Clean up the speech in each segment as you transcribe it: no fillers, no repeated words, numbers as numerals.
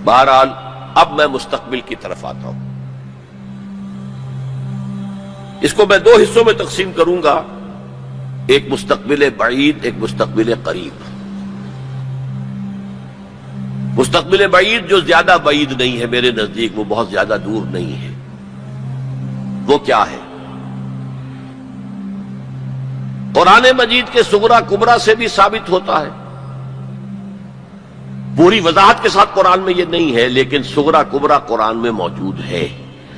بہرحال اب میں مستقبل کی طرف آتا ہوں. اس کو میں دو حصوں میں تقسیم کروں گا، ایک مستقبل بعید، ایک مستقبل قریب. مستقبل بعید جو زیادہ بعید نہیں ہے میرے نزدیک، وہ بہت زیادہ دور نہیں ہے. وہ کیا ہے؟ قرآن مجید کے صغرا کبرا سے بھی ثابت ہوتا ہے. پوری وضاحت کے ساتھ قرآن میں یہ نہیں ہے، لیکن صغرا کبرا قرآن میں موجود ہے،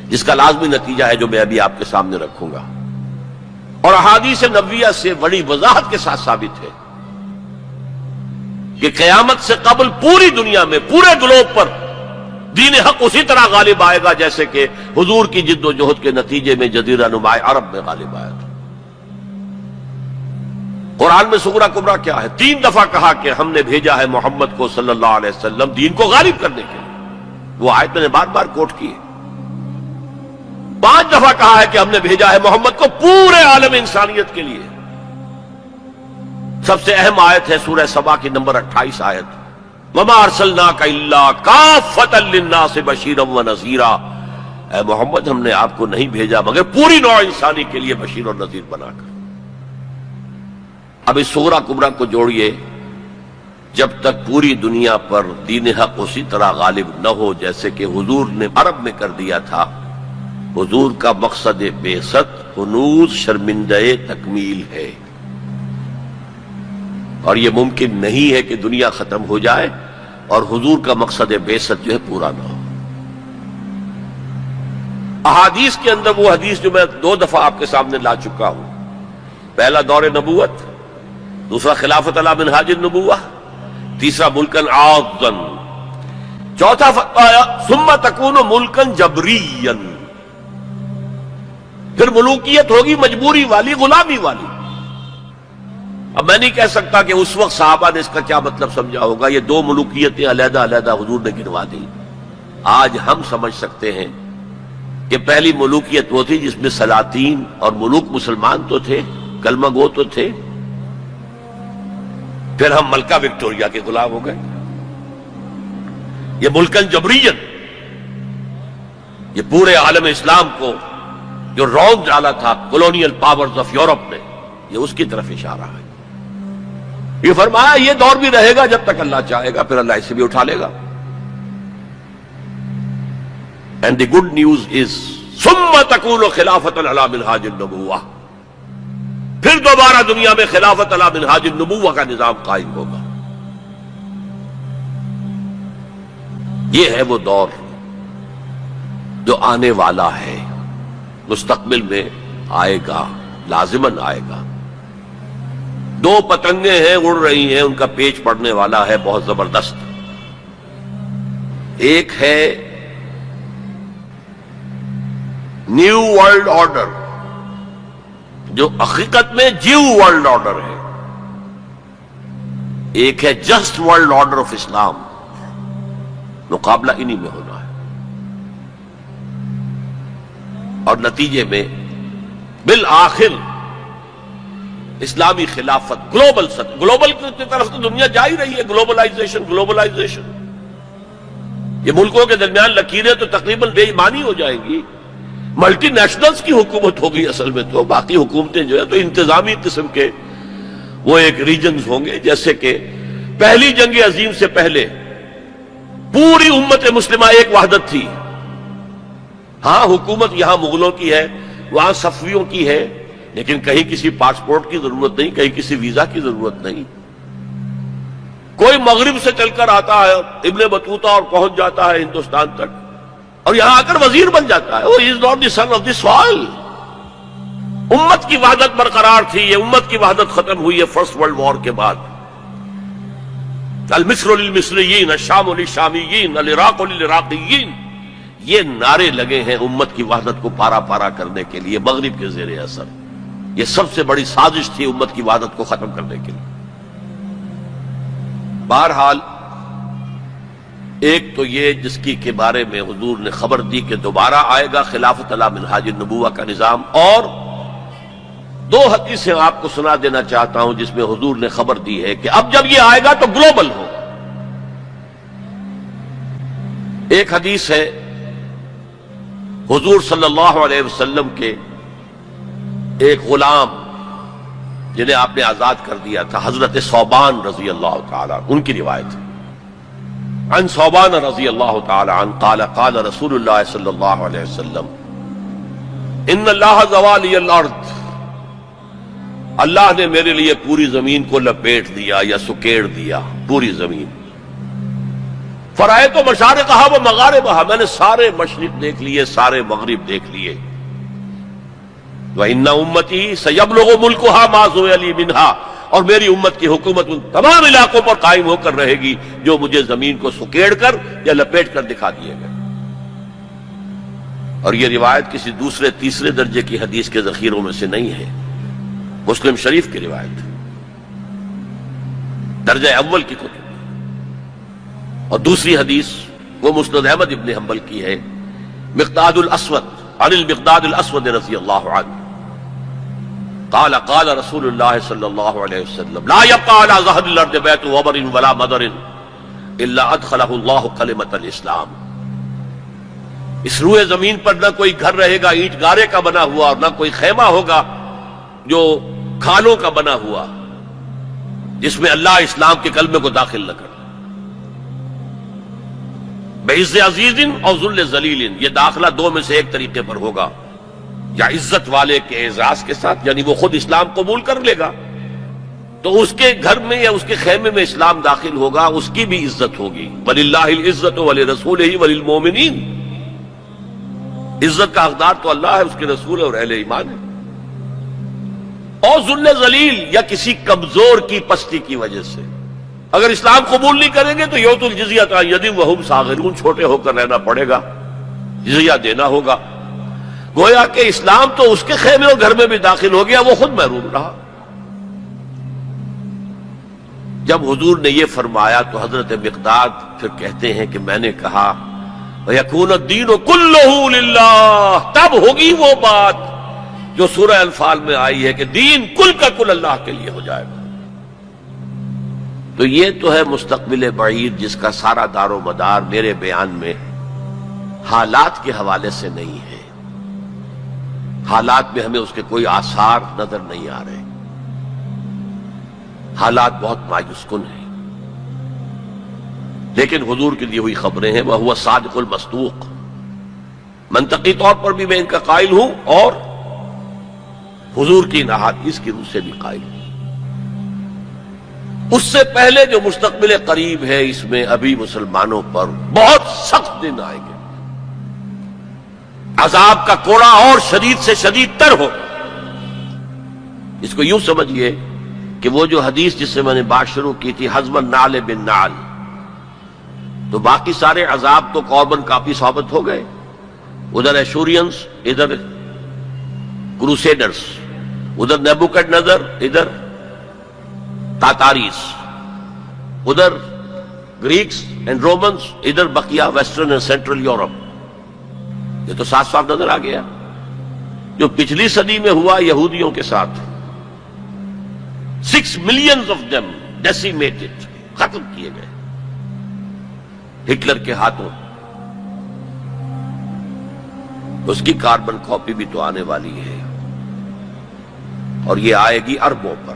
جس کا لازمی نتیجہ ہے جو میں ابھی آپ کے سامنے رکھوں گا. اور احادیث نبویہ سے بڑی وضاحت کے ساتھ ثابت ہے کہ قیامت سے قبل پوری دنیا میں، پورے گلوب پر دین حق اسی طرح غالب آئے گا جیسے کہ حضور کی جد و جہد کے نتیجے میں جزیرہ نما عرب میں غالب آیا تھا. قرآن میں صغرا کبرا کیا ہے؟ 3 دفعہ کہا کہ ہم نے بھیجا ہے محمد کو صلی اللہ علیہ وسلم دین کو غالب کرنے کے لیے. وہ آیت میں نے بار بار کوٹ کی ہے. 5 دفعہ کہا ہے کہ ہم نے بھیجا ہے محمد کو پورے عالم انسانیت کے لیے. سب سے اہم آیت ہے سورہ سبا کی نمبر 28 آیت، وَمَا أَرْسَلْنَاكَ إِلَّا كَافَّةً لِلنَّاسِ بَشِيرًا وَنَذِيرًا. اے محمد ہم نے آپ کو نہیں بھیجا مگر پوری نوع انسانی کے لیے بشیر اور نذیر بنا کر. اب اس صغرا کبرا کو جوڑیے، جب تک پوری دنیا پر دین حق اسی طرح غالب نہ ہو جیسے کہ حضور نے عرب میں کر دیا تھا. حضور کا مقصد بعثت ہنوز شرمندہ تکمیل ہے، اور یہ ممکن نہیں ہے کہ دنیا ختم ہو جائے اور حضور کا مقصد بعثت جو ہے پورا نہ ہو. احادیث کے اندر وہ حدیث جو میں 2 دفعہ آپ کے سامنے لا چکا ہوں، پہلا دور نبوت، دوسرا خلافت علی منہاج النبوہ، تیسرا ملکن عاضن، چوتھا فرمایا ثم تکون ملکن جبریا، پھر ملوکیت ہوگی مجبوری والی، غلامی والی. اب میں نہیں کہہ سکتا کہ اس وقت صحابہ نے اس کا کیا مطلب سمجھا ہوگا. یہ 2 ملوکیتیں علیحدہ علیحدہ حضور نے گنوا دی. آج ہم سمجھ سکتے ہیں کہ پہلی ملوکیت وہ تھی جس میں سلاطین اور ملوک مسلمان تو تھے، کلمہ گو تو تھے، پھر ہم ملکہ وکٹوریہ کے غلام ہو گئے. یہ ملکن جبریت، یہ پورے عالم اسلام کو جو رونق ڈالا تھا کولونیل پاورز آف یورپ نے، یہ اس کی طرف اشارہ ہے. یہ فرمایا یہ دور بھی رہے گا جب تک اللہ چاہے گا، پھر اللہ اسے بھی اٹھا لے گا. And the good news is ثم تکون خلافۃ علی منہاج النبوہ، پھر دوبارہ دنیا میں خلافت علی منہاج النبوہ کا نظام قائم ہوگا. یہ ہے وہ دور جو آنے والا ہے، مستقبل میں آئے گا، لازماً آئے گا. 2 پتنگیں ہیں اڑ رہی ہیں، ان کا پیچ پڑنے والا ہے بہت زبردست. ایک ہے نیو ورلڈ آرڈر جو حقیقت میں جیو ورلڈ آرڈر ہے، ایک ہے جسٹ ورلڈ آرڈر آف اسلام. مقابلہ انہی میں ہونا ہے، اور نتیجے میں بالآخر اسلامی خلافت گلوبل کی طرف تو دنیا جا ہی رہی ہے. گلوبلائزیشن. یہ ملکوں کے درمیان لکیریں تو تقریباً بے ایمانی ہو جائیں گی. ملٹی نیشنلز کی حکومت ہوگی اصل میں، تو باقی حکومتیں جو ہے تو انتظامی قسم کے وہ ایک ریجنز ہوں گے. جیسے کہ پہلی جنگ عظیم سے پہلے پوری امت مسلمہ ایک وحدت تھی. ہاں حکومت یہاں مغلوں کی ہے، وہاں صفویوں کی ہے، لیکن کہیں کسی پاسپورٹ کی ضرورت نہیں، کہیں کسی ویزا کی ضرورت نہیں. کوئی مغرب سے چل کر آتا ہے ابن بطوطہ اور پہنچ جاتا ہے ہندوستان تک، اور یہاں آ کر وزیر بن جاتا ہے. He is not the son of the soil. امت کی وحدت برقرار تھی. یہ امت کی وحدت ختم ہوئی ہے فرسٹ ورلڈ وار کے بعد. المصر للمصریین، الشام للشامیین، العراق للعراقیین، یہ نعرے لگے ہیں امت کی وحدت کو پارا پارا کرنے کے لیے مغرب کے زیر اثر. یہ سب سے بڑی سازش تھی امت کی وحدت کو ختم کرنے کے لیے. بہرحال ایک تو یہ جس کی کے بارے میں حضور نے خبر دی کہ دوبارہ آئے گا خلافت علی منہاج النبوہ کا نظام، اور 2 حدیثیں آپ کو سنا دینا چاہتا ہوں جس میں حضور نے خبر دی ہے کہ اب جب یہ آئے گا تو گلوبل ہو. ایک حدیث ہے حضور صلی اللہ علیہ وسلم کے ایک غلام جنہیں آپ نے آزاد کر دیا تھا، حضرت ثوبان رضی اللہ تعالی ان کی روایت ہے۔ عن ثوبان رضی اللہ تعالی عنہ قال قال رسول اللہ صلی اللہ علیہ وسلم ان اللہ زوالی الارض، اللہ نے میرے لیے پوری زمین کو لپیٹ دیا یا سکیڑ دیا، پوری زمین۔ فرائے تو مشارقہا و مغاربہا، میں نے سارے مشرق دیکھ لیے، سارے مغرب دیکھ لیے۔ وَإِنَّ أُمَّتِي سَيَبْلُغُ مُلْكُهَا مَا زُوِيَ لِي مِنْهَا، اور میری امت کی حکومت ان تمام علاقوں پر قائم ہو کر رہے گی جو مجھے زمین کو سکیڑ کر یا لپیٹ کر دکھا دیے گئے۔ اور یہ روایت کسی دوسرے تیسرے درجے کی حدیث کے ذخیروں میں سے نہیں ہے، مسلم شریف کی روایت ہے، درجہ اول کی کتب۔ اور دوسری حدیث وہ مسند احمد ابن حنبل کی ہے، مقداد الاسود عن المقداد الاسود رضی اللہ عنہ قال قال رسول اللہ صلی اللہ علیہ وسلم لا يبقى على ظهر الارض بيت وبر ولا مدر الا ادخله اللہ کلمۃ الاسلام، اس روئے زمین پر نہ کوئی گھر رہے گا اینٹ گارے کا بنا ہوا، اور نہ کوئی خیمہ ہوگا جو کھالوں کا بنا ہوا، جس میں اللہ اسلام کے کلمے کو داخل نہ کرے۔ بعز عزیز اور ذل ذلیل، یہ داخلہ دو میں سے ایک طریقے پر ہوگا، یا عزت والے کے اعزاز کے ساتھ، یعنی وہ خود اسلام قبول کر لے گا تو اس کے گھر میں یا اس کے خیمے میں اسلام داخل ہوگا، اس کی بھی عزت ہوگی۔ وَلِلَّهِ الْعِزَّةُ وَلِرَسُولِهِ وَلِلْمُؤْمِنِينَ، عزت کا حقدار تو اللہ ہے، اس کے رسول ہے اور اہل ایمان ہے۔ اور ذل ذلیل، یا کسی کمزور کی پستی کی وجہ سے، اگر اسلام قبول نہیں کریں گے تو یؤتوا الجزیۃ عن ید وہم صاغرون، چھوٹے ہو کر رہنا پڑے گا، جزیہ دینا ہوگا۔ گویا کہ اسلام تو اس کے خیمے اور گھر میں بھی داخل ہو گیا، وہ خود محروم رہا۔ جب حضور نے یہ فرمایا تو حضرت مقداد پھر کہتے ہیں کہ میں نے کہا وَيَكُونَ الدِّينُ كُلُّهُ لِلَّهِ، تب ہوگی وہ بات جو سورہ انفال میں آئی ہے کہ دین کل کا کل اللہ کے لیے ہو جائے گا۔ تو یہ تو ہے مستقبل بعید جس کا سارا دار و مدار میرے بیان میں حالات کے حوالے سے نہیں ہے۔ حالات میں ہمیں اس کے کوئی آثار نظر نہیں آ رہے، حالات بہت مایوس کن ہیں، لیکن حضور کی دی ہوئی خبریں ہیں، وَهُوَ الصَّادِقُ الْمَصْدُوقُ، منطقی طور پر بھی میں ان کا قائل ہوں اور حضور کی احادیث کی روح سے بھی قائل ہوں۔ اس سے پہلے جو مستقبل قریب ہے، اس میں ابھی مسلمانوں پر بہت سخت دن آئیں گے، عذاب کا کوڑا اور شدید سے شدید تر ہو۔ اس کو یوں سمجھیے کہ وہ جو حدیث جس سے میں نے بات شروع کی تھی، حزم النعل بالنعل، تو باقی سارے عذاب تو کاربن کاپی ثابت ہو گئے، ادھر ایشورینز، ادھر کروسیڈرز، ادھر نیبوکڈنیزر، ادھر تاتاریز، ادھر گریکس اینڈ رومنز، ادھر بقیہ ویسٹرن اینڈ سینٹرل یورپ۔ یہ تو صاف صاف نظر آ گیا جو پچھلی صدی میں ہوا یہودیوں کے ساتھ، 6 million of them decimated، ختم کیے گئے ہٹلر کے ہاتھوں۔ اس کی کاربن کاپی بھی تو آنے والی ہے، اور یہ آئے گی اربوں پر۔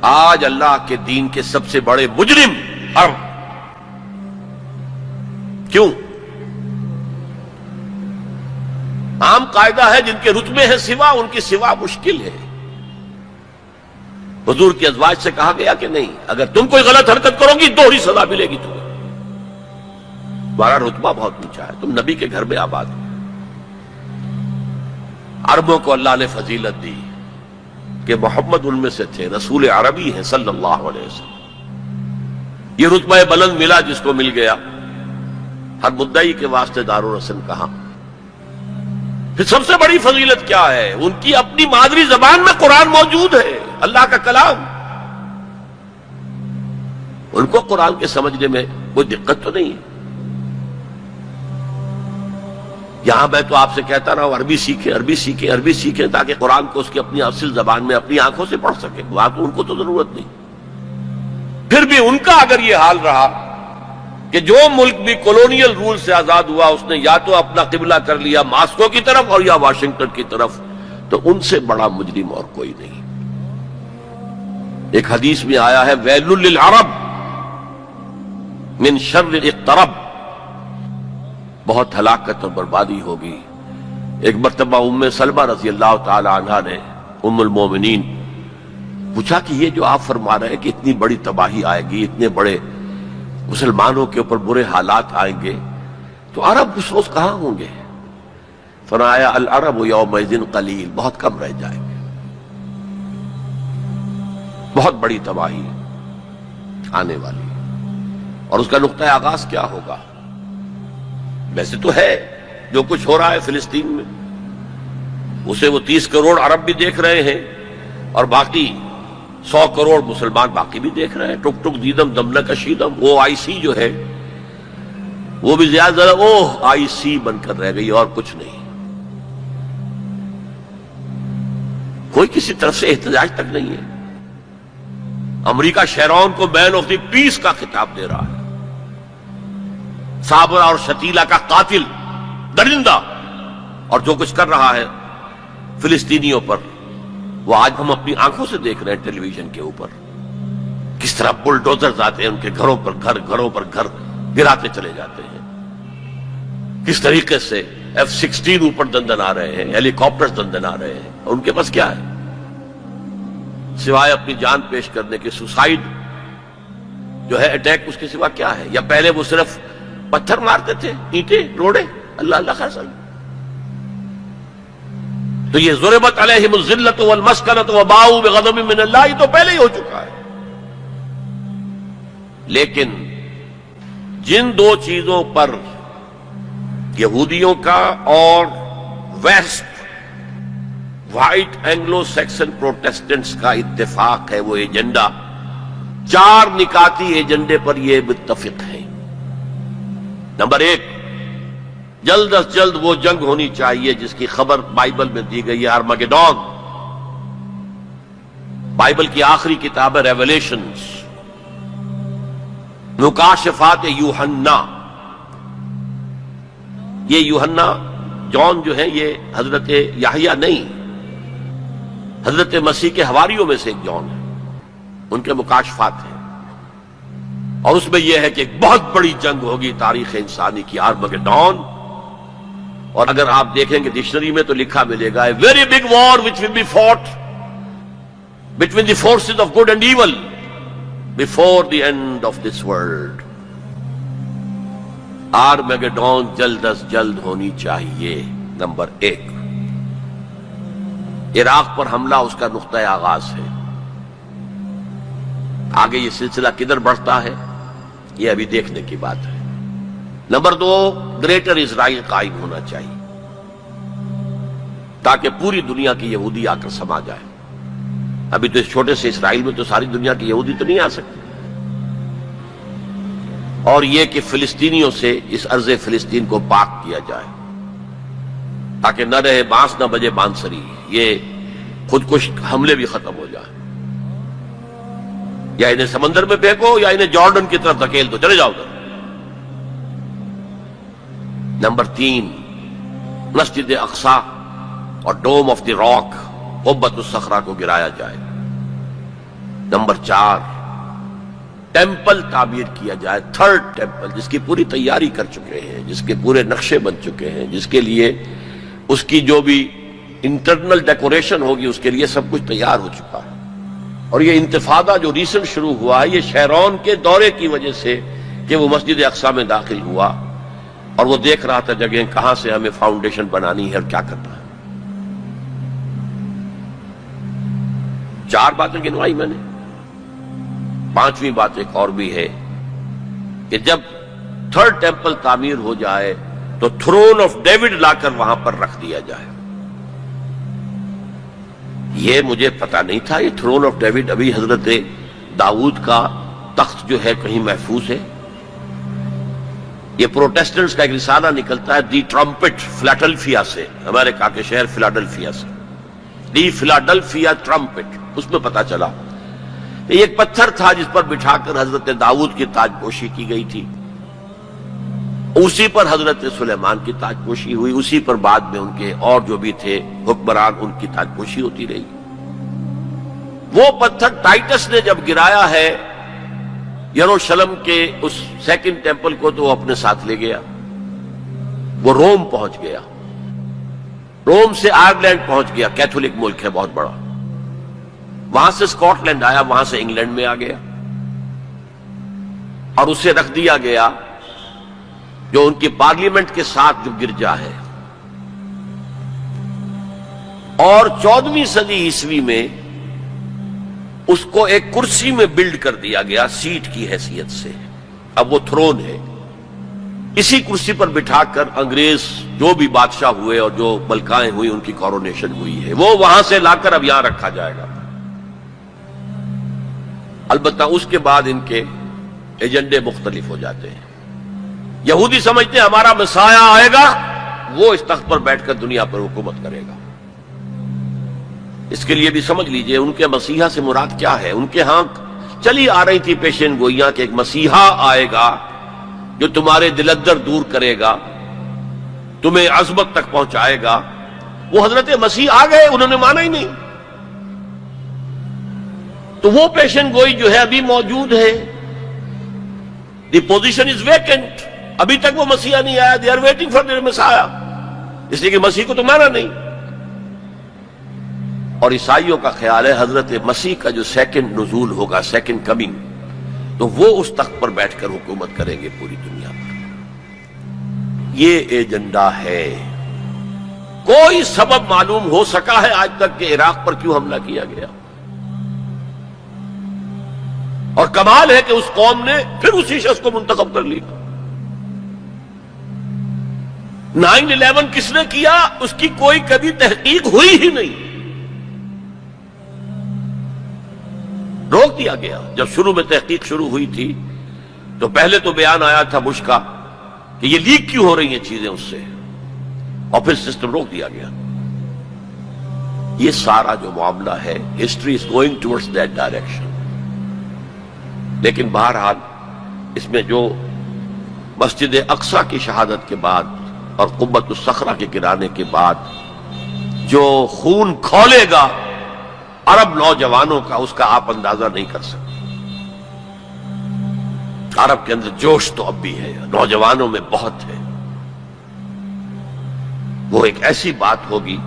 آج اللہ کے دین کے سب سے بڑے مجرم عرب، کیوں؟ عام قاعدہ ہے جن کے رتبے ہیں سوا، ان کی سوا مشکل ہے۔ حضور کی ازواج سے کہا گیا کہ نہیں، اگر تم کوئی غلط حرکت کرو گی دوہری سزا ملے گی تمہیں، تمہارا رتبہ بہت اونچا ہے، تم نبی کے گھر میں آباد ہو۔ عربوں کو اللہ نے فضیلت دی کہ محمد ان میں سے تھے، رسول عربی ہیں صلی اللہ علیہ وسلم۔ یہ رتبہ بلند ملا جس کو مل گیا، ہر مدعی کے واسطے دار و رسن کہاں۔ پھر سب سے بڑی فضیلت کیا ہے؟ ان کی اپنی مادری زبان میں قرآن موجود ہے، اللہ کا کلام۔ ان کو قرآن کے سمجھنے میں کوئی دقت تو نہیں ہے۔ یہاں میں تو آپ سے کہتا رہا ہوں عربی سیکھیں، عربی سیکھیں، عربی سیکھیں، تاکہ قرآن کو اس کی اپنی اصل زبان میں اپنی آنکھوں سے پڑھ سکیں۔ وہاں تو ان کو تو ضرورت نہیں۔ پھر بھی ان کا اگر یہ حال رہا کہ جو ملک بھی کولونیل رول سے آزاد ہوا اس نے یا تو اپنا قبلہ کر لیا ماسکو کی طرف اور یا واشنگٹن کی طرف، تو ان سے بڑا مجرم اور کوئی نہیں۔ ایک حدیث میں آیا ہے ویل للعرب من شر اقترب، بہت ہلاکت اور بربادی ہوگی۔ ایک مرتبہ ام سلمہ رضی اللہ تعالی عنہا نے ام المومنین پوچھا کہ یہ جو آپ فرما رہے ہیں کہ اتنی بڑی تباہی آئے گی، اتنے بڑے مسلمانوں کے اوپر برے حالات آئیں گے، تو عرب اس روز کہاں ہوں گے؟ فرمایا العرب یومئذ قلیل، بہت کم رہ جائیں گے، بہت بڑی تباہی آنے والی۔ اور اس کا نقطہ آغاز کیا ہوگا؟ ویسے تو ہے جو کچھ ہو رہا ہے فلسطین میں، اسے وہ 30 کروڑ عرب بھی دیکھ رہے ہیں اور باقی 100 کروڑ مسلمان باقی بھی دیکھ رہے ہیں۔ ٹک ٹک دیدم دم نکشیدم، وہ آئی سی جو ہے وہ بھی زیادہ آئی سی بن کر رہ گئی اور کچھ نہیں۔ کوئی کسی طرف سے احتجاج تک نہیں ہے۔ امریکہ شیرون کو مین آف دی پیس کا خطاب دے رہا ہے، صابرہ اور شتیلہ کا قاتل، درندہ، اور جو کچھ کر رہا ہے فلسطینیوں پر وہ آج ہم اپنی آنکھوں سے دیکھ رہے ہیں ٹیلی ویژن کے اوپر، کس طرح بلڈوزرز آتے ہیں ان کے گھروں پر گھر گراتے چلے جاتے ہیں، کس طریقے سے F-16 اوپر دندن آ رہے ہیں، ہیلی کاپٹرز دندن آ رہے ہیں، اور ان کے پاس کیا ہے سوائے اپنی جان پیش کرنے کے؟ سوسائیڈ جو ہے اٹیک، اس کے سوا کیا ہے؟ یا پہلے وہ صرف پتھر مارتے تھے، اینٹیں روڑے، اللہ اللہ خیر۔ تو یہ ضربت علیہم الذلۃ والمسکنۃ وباؤوا بغضب من اللہ تو پہلے ہی ہو چکا ہے۔ لیکن جن دو چیزوں پر یہودیوں کا اور west white Anglo Saxon Protestants کا اتفاق ہے، وہ ایجنڈا، 4 نکاتی ایجنڈے پر یہ متفق ہیں۔ نمبر 1، جلد از جلد وہ جنگ ہونی چاہیے جس کی خبر بائبل میں دی گئی ہے، ارمگیڈون، بائبل کی آخری کتاب ہے ریویلیشنز، مکاشفات یوحنا۔ یہ یوحنا جان جو ہے یہ حضرت یحییٰ نہیں، حضرت مسیح کے حواریوں میں سے ایک جان ہے، ان کے مکاشفات ہیں، اور اس میں یہ ہے کہ ایک بہت بڑی جنگ ہوگی تاریخ انسانی کی، ارمگیڈون۔ اور اگر آپ دیکھیں گے ڈکشنری میں تو لکھا ملے گا very big war which will be fought between the forces of good and evil before the end of this world. Armageddon جلد از جلد ہونی چاہیے۔ نمبر 1، عراق پر حملہ اس کا نقطہ آغاز ہے۔ آگے یہ سلسلہ کدھر بڑھتا ہے یہ ابھی دیکھنے کی بات ہے۔ نمبر 2، گریٹر اسرائیل قائم ہونا چاہیے تاکہ پوری دنیا کی یہودی آ کر سما جائے۔ ابھی تو اس چھوٹے سے اسرائیل میں تو ساری دنیا کی یہودی تو نہیں آ سکتی۔ اور یہ کہ فلسطینیوں سے اس ارض فلسطین کو پاک کیا جائے تاکہ نہ رہے بانس نہ بجے بانسری، یہ خودکش حملے بھی ختم ہو جائیں، یا انہیں سمندر میں پھینکو یا انہیں جارڈن کی طرف دھکیل دو، چلے جاؤ ادھر۔ نمبر 3، مسجد اقصی اور ڈوم آف دی راک، قبۃ الصخرہ کو گرایا جائے۔ نمبر 4، ٹیمپل تعمیر کیا جائے، 3rd ٹیمپل، جس کی پوری تیاری کر چکے ہیں، جس کے پورے نقشے بن چکے ہیں، جس کے لیے اس کی جو بھی انٹرنل ڈیکوریشن ہوگی اس کے لیے سب کچھ تیار ہو چکا ہے۔ اور یہ انتفاضہ جو ریسنٹ شروع ہوا ہے یہ شیرون کے دورے کی وجہ سے کہ وہ مسجد اقصی میں داخل ہوا اور وہ دیکھ رہا تھا جگہیں کہاں سے ہمیں فاؤنڈیشن بنانی ہے اور کیا کرنا ہے۔ 4 باتیں گنوائی میں نے، 5ویں بات ایک اور بھی ہے کہ جب 3rd ٹیمپل تعمیر ہو جائے تو تھرون آف ڈیوڈ لا کر وہاں پر رکھ دیا جائے۔ یہ مجھے پتا نہیں تھا، یہ تھرون آف ڈیوڈ ابھی حضرت داؤد کا تخت جو ہے کہیں محفوظ ہے۔ یہ پروٹیسٹنٹس کا ایک رسالہ نکلتا ہے دی ٹرمپٹ، فلاڈلفیا سے، امریکہ کے شہر فلاڈلفیا سے، دی فلاڈلفیا ٹرمپٹ۔ اس میں پتا چلا کہ یہ ایک پتھر تھا جس پر بٹھا کر حضرت داؤد کی تاج پوشی کی گئی تھی، اسی پر حضرت سلیمان کی تاجپوشی ہوئی، اسی پر بعد میں ان کے اور جو بھی تھے حکمران ان کی تاجپوشی ہوتی رہی۔ وہ پتھر ٹائٹس نے جب گرایا ہے یروشلم کے اس سیکنڈ ٹیمپل کو تو وہ اپنے ساتھ لے گیا، وہ روم پہنچ گیا، روم سے آئرلینڈ پہنچ گیا، کیتھولک ملک ہے بہت بڑا، وہاں سے اسکاٹ لینڈ آیا، وہاں سے انگلینڈ میں آ گیا اور اسے رکھ دیا گیا جو ان کی پارلیمنٹ کے ساتھ جو گرجا ہے۔ اور 14ویں صدی عیسوی میں اس کو ایک کرسی میں بلڈ کر دیا گیا سیٹ کی حیثیت سے، اب وہ تھرون ہے، اسی کرسی پر بٹھا کر انگریز جو بھی بادشاہ ہوئے اور جو ملکائیں ہوئی ان کی کورونیشن ہوئی ہے، وہ وہاں سے لا کر اب یہاں رکھا جائے گا۔ البتہ اس کے بعد ان کے ایجنڈے مختلف ہو جاتے ہیں۔ یہودی سمجھتے ہیں ہمارا مسیح آئے گا، وہ اس تخت پر بیٹھ کر دنیا پر حکومت کرے گا۔ اس کے لیے بھی سمجھ لیجئے ان کے مسیحا سے مراد کیا ہے۔ ان کے ہاں چلی آ رہی تھی پیشین گوئیاں کہ ایک مسیحا آئے گا جو تمہارے دلدر دور کرے گا، تمہیں عظمت تک پہنچائے گا۔ وہ حضرت مسیح آ گئے، انہوں نے مانا ہی نہیں، تو وہ پیشین گوئی جو ہے ابھی موجود ہے۔ دی پوزیشن از ویکنٹ، ابھی تک وہ مسیحا نہیں آیا، they are waiting for their مسیحا، اس لیے کہ مسیح کو تو مانا نہیں۔ اور عیسائیوں کا خیال ہے حضرت مسیح کا جو سیکنڈ نزول ہوگا، سیکنڈ کمنگ، تو وہ اس تخت پر بیٹھ کر حکومت کریں گے پوری دنیا پر۔ یہ ایجنڈا ہے۔ کوئی سبب معلوم ہو سکا ہے آج تک کہ عراق پر کیوں حملہ کیا گیا؟ اور کمال ہے کہ اس قوم نے پھر اسی شخص کو منتخب کر لیا۔ 9/11 کس نے کیا اس کی کوئی کبھی تحقیق ہوئی ہی نہیں، روک دیا گیا۔ جب شروع میں تحقیق شروع ہوئی تھی تو پہلے تو بیان آیا تھا بش کا کہ یہ لیک کیوں ہو رہی ہیں چیزیں اس سے، اور پھر سسٹم روک دیا گیا۔ یہ سارا جو معاملہ ہے، history is going towards that direction. لیکن بہرحال اس میں جو مسجد اقصی کی شہادت کے بعد اور قبۃ الصخرہ کے گرانے کے بعد جو خون کھولے گا عرب نوجوانوں کا، اس کا آپ اندازہ نہیں کر سکتے۔ عرب کے اندر جوش تو اب بھی ہے، نوجوانوں میں بہت ہے۔ وہ ایک ایسی بات ہوگی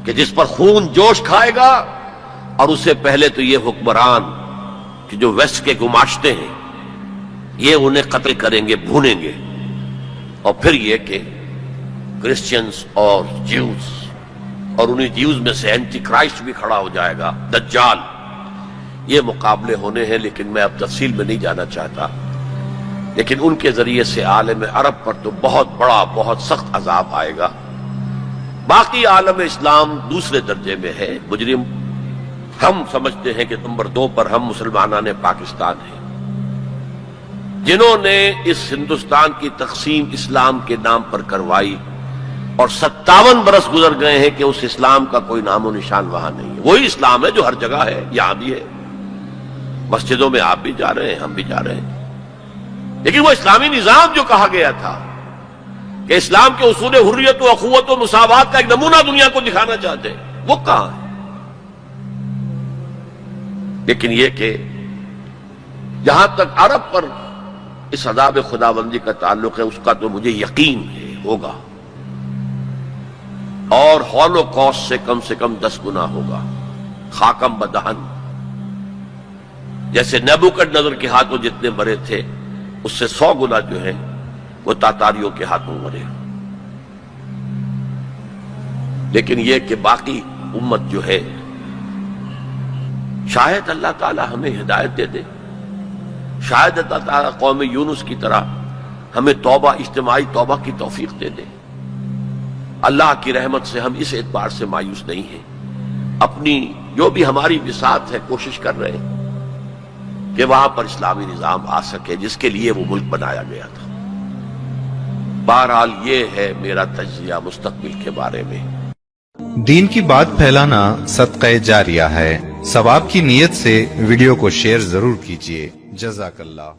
کہ جس پر خون جوش کھائے گا، اور اس سے پہلے تو یہ حکمران کہ جو ویسٹ کے گماشتے ہیں یہ انہیں قتل کریں گے، بھونیں گے، اور پھر یہ کہ کرسچنز اور جیوز، اور انہیں جیوز میں سے اینٹی کرائسٹ بھی کھڑا ہو جائے گا، دجال۔ یہ مقابلے ہونے ہیں، لیکن میں اب تفصیل میں نہیں جانا چاہتا۔ لیکن ان کے ذریعے سے عالم عرب پر تو بہت بڑا، بہت سخت عذاب آئے گا۔ باقی عالم اسلام دوسرے درجے میں ہے، مجرم۔ ہم سمجھتے ہیں کہ نمبر 2 پر ہم مسلمانان پاکستان ہیں، جنہوں نے اس ہندوستان کی تقسیم اسلام کے نام پر کروائی، اور 57 برس گزر گئے ہیں کہ اس اسلام کا کوئی نام و نشان وہاں نہیں ہے۔ وہی اسلام ہے جو ہر جگہ ہے، یہاں بھی ہے، مسجدوں میں آپ بھی جا رہے ہیں، ہم بھی جا رہے ہیں۔ لیکن وہ اسلامی نظام جو کہا گیا تھا کہ اسلام کے اصول حریت و اخوت و مساوات کا ایک نمونہ دنیا کو دکھانا چاہتے ہیں، وہ کہاں ہے؟ لیکن یہ کہ جہاں تک عرب پر اس عذاب خداوندی کا تعلق ہے، اس کا تو مجھے یقین ہے ہوگا، اور ہولوکاسٹ سے کم 10 گنا ہوگا، خاکم بدہن۔ جیسے نیبوکڈنیزر کے ہاتھوں جتنے مرے تھے، اس سے 100 گنا جو ہے وہ تاتاریوں کے ہاتھوں مرے۔ لیکن یہ کہ باقی امت جو ہے، شاید اللہ تعالی ہمیں ہدایت دے دے، شاید اللہ تعالی قوم یونس کی طرح ہمیں توبہ، اجتماعی توبہ کی توفیق دے دے۔ اللہ کی رحمت سے ہم اس اعتبار سے مایوس نہیں ہیں، اپنی جو بھی ہماری بساط ہے کوشش کر رہے ہیں کہ وہاں پر اسلامی نظام آ سکے جس کے لیے وہ ملک بنایا گیا تھا۔ بہرحال یہ ہے میرا تجزیہ مستقبل کے بارے میں۔ دین کی بات پھیلانا صدقہ جاریہ ہے، ثواب کی نیت سے ویڈیو کو شیئر ضرور کیجیے۔ جزاک اللہ۔